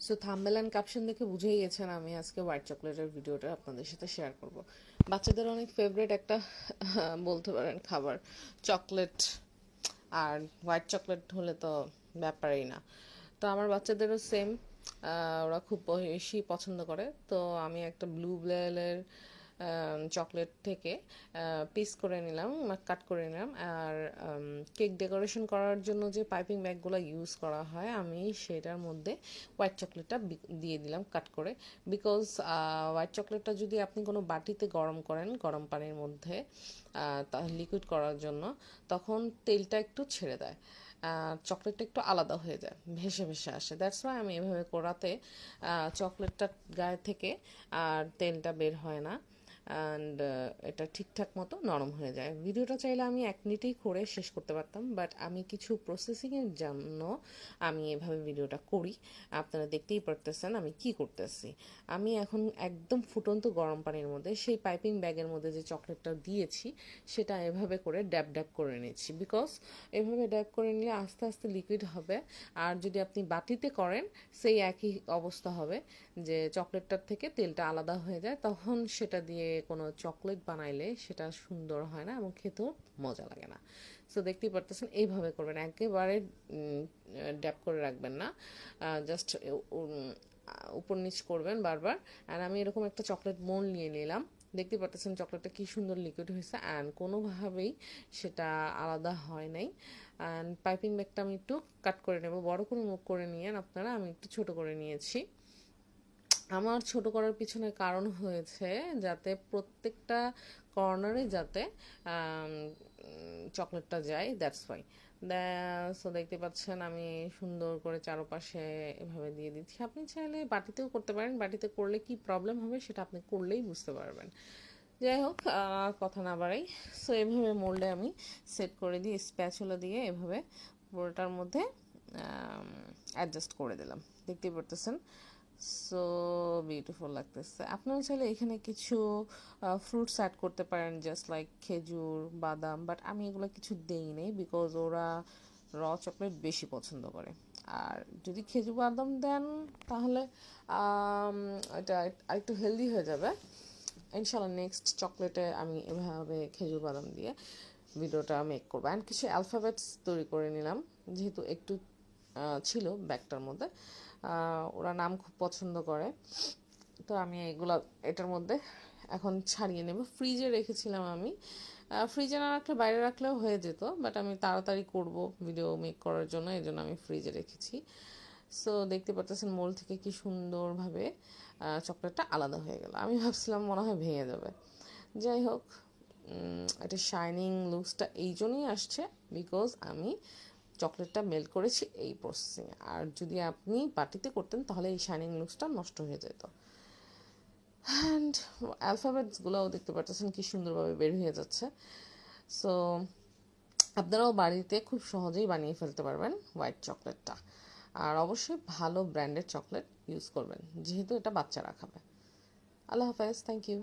So thumbnail and caption দেখে বুঝেই গেছেন আমি আজকে হোয়াইট চকলেটের ভিডিওটা আপনাদের সাথে শেয়ার করব। বাচ্চাদের অনেক ফেভারিট একটা বলতে পারেন খাবার চকলেট, আর হোয়াইট চকলেট হলে তো ব্যাপারই না। তো আমার বাচ্চাদেরও সেম, ওরা খুব বেশি পছন্দ করে। তো আমি একটা ব্লু বেলের চকলেট থেকে পিস করে নিলাম, কাট করে নিলাম। আর কেক ডেকোরেশন করার জন্য যে পাইপিং ব্যাগগুলো ইউজ করা হয়, আমি সেটার মধ্যে হোয়াইট চকলেটটা দিয়ে দিলাম কাট করে। বিকজ হোয়াইট চকলেটটা যদি আপনি কোনো বাটিতে গরম করেন, গরম পানির মধ্যে লিকুইড করার জন্য, তখন তেলটা একটু ছেড়ে দেয়, চকলেটটা একটু আলাদা হয়ে যায়, ভেসে ভেসে আসে। দ্যাটস ওয়াই আমি এভাবে করাতে চকলেটটা গায়ে থেকে আর তেলটা বের হয় না, অ্যান্ড এটা ঠিকঠাক মতো নরম হয়ে যায়। ভিডিওটা চাইলে আমি 1 মিনিটেই করে শেষ করতে পারতাম, বাট আমি কিছু প্রসেসিংয়ের জন্য আমি এভাবে ভিডিওটা করি। আপনারা দেখতেই পারতেছেন আমি কি করতেছি। আমি এখন একদম ফুটন্ত গরম পানির মধ্যে সেই পাইপিং ব্যাগের মধ্যে যে চকলেটটা দিয়েছি সেটা এভাবে করে ড্যাব ড্যাব করে নিচ্ছি। বিকজ এভাবে ড্যাব করে নিলে আস্তে আস্তে লিকুইড হবে। আর যদি আপনি বাটিতে করেন সেই একই অবস্থা হবে, যে চকলেটটার থেকে তেলটা আলাদা হয়ে যায়, তখন সেটা দিয়ে কোনো চকলেট বানাইলে সেটা সুন্দর হয় না এবং খেতেও মজা লাগে না। সো দেখতেই পারতেছেন এইভাবে করবেন, একেবারে ড্যাপ করে রাখবেন না, জাস্ট উপর নিচ করবেন বারবার। আর আমি এরকম একটা চকলেট মোল্ড নিয়ে নিলাম। দেখতে পারতেছেন চকলেটটা কি সুন্দর লিকুইড হয়েছে, অ্যান্ড কোনোভাবেই সেটা আলাদা হয় নাই। অ্যান্ড পাইপিং ব্যাগটা আমি একটু কাট করে নেব, বড় করে মুখ করে নিয়েন আপনারা, আমি একটু ছোট করে নিয়েছি। আমার ছোট করার পিছনে কারণ হয়েছে যাতে প্রত্যেকটা কর্নারে যাতে চকলেটটা যায়, দ্যাটস ওয়াই। সো দেখতে পাচ্ছেন আমি সুন্দর করে চারপাশে এভাবে দিয়ে দিচ্ছি। আপনি চাইলে বাটিতেও করতে পারেন, বাটিতে করলে কি প্রবলেম হবে সেটা আপনি করলেই বুঝতে পারবেন। যাই হোক, কথা না বাড়াই। সো এভাবে মোল্ডে আমি সেট করে দিই, স্প্যাচুলা দিয়ে এভাবে পুরোটার মধ্যে অ্যাডজাস্ট করে দিলাম। দেখতেই পারতেছেন সো বিউটিফুল লাগতেছে। আপনারা চাইলে এখানে কিছু ফ্রুটস অ্যাড করতে পারেন, জাস্ট লাইক খেজুর, বাদাম, বাট আমি এগুলো কিছু দেই নেই বিকজ ওরা চকলেট বেশি পছন্দ করে। আর যদি খেজুর বাদাম দেন তাহলে এটা আরেকটু হেলদি হয়ে যাবে। ইনশাল্লাহ নেক্সট চকলেটে আমি এভাবে খেজুর বাদাম দিয়ে ভিডিওটা মেক করবো। অ্যান্ড কিছু অ্যালফাবেটস তৈরি করে নিলাম, যেহেতু একটু ছিল ব্যাগটার মধ্যে, ওরা নাম খুব পছন্দ করে। তো আমি এগুলো এটার মধ্যে এখন ছাড়িয়ে নেব। ফ্রিজে রেখেছিলাম আমি, ফ্রিজে না রাখলে বাইরে রাখলেও হয়ে যেত, বাট আমি তাড়াতাড়ি করব ভিডিও মেক করার জন্য, এই জন্য আমি ফ্রিজে রেখেছি। সো দেখতে পাচ্ছেন মোল থেকে কি সুন্দরভাবে চকলেটটা আলাদা হয়ে গেল। আমি ভাবছিলাম মনে হয় ভেঙে যাবে। যাই হোক, এটা শাইনিং লুকসটা এই জন্যই আসছে বিকজ আমি চকলেটটা মেল্ট করেছি এই প্রসেসিংয়ে। আর যদি আপনি বাটিতে করতেন তাহলে এই শাইনিং লুকসটা নষ্ট হয়ে যেত। অ্যান্ড অ্যালফাবেটসগুলোও দেখতে পাচ্ছেন কি সুন্দরভাবে বের হয়ে যাচ্ছে। সো আপনারাও বাড়িতে খুব সহজেই বানিয়ে ফেলতে পারবেন হোয়াইট চকলেটটা। আর অবশ্যই ভালো ব্র্যান্ডের চকলেট ইউজ করবেন, যেহেতু এটা বাচ্চারা খাবে। আল্লাহ হাফেজ, থ্যাংক ইউ।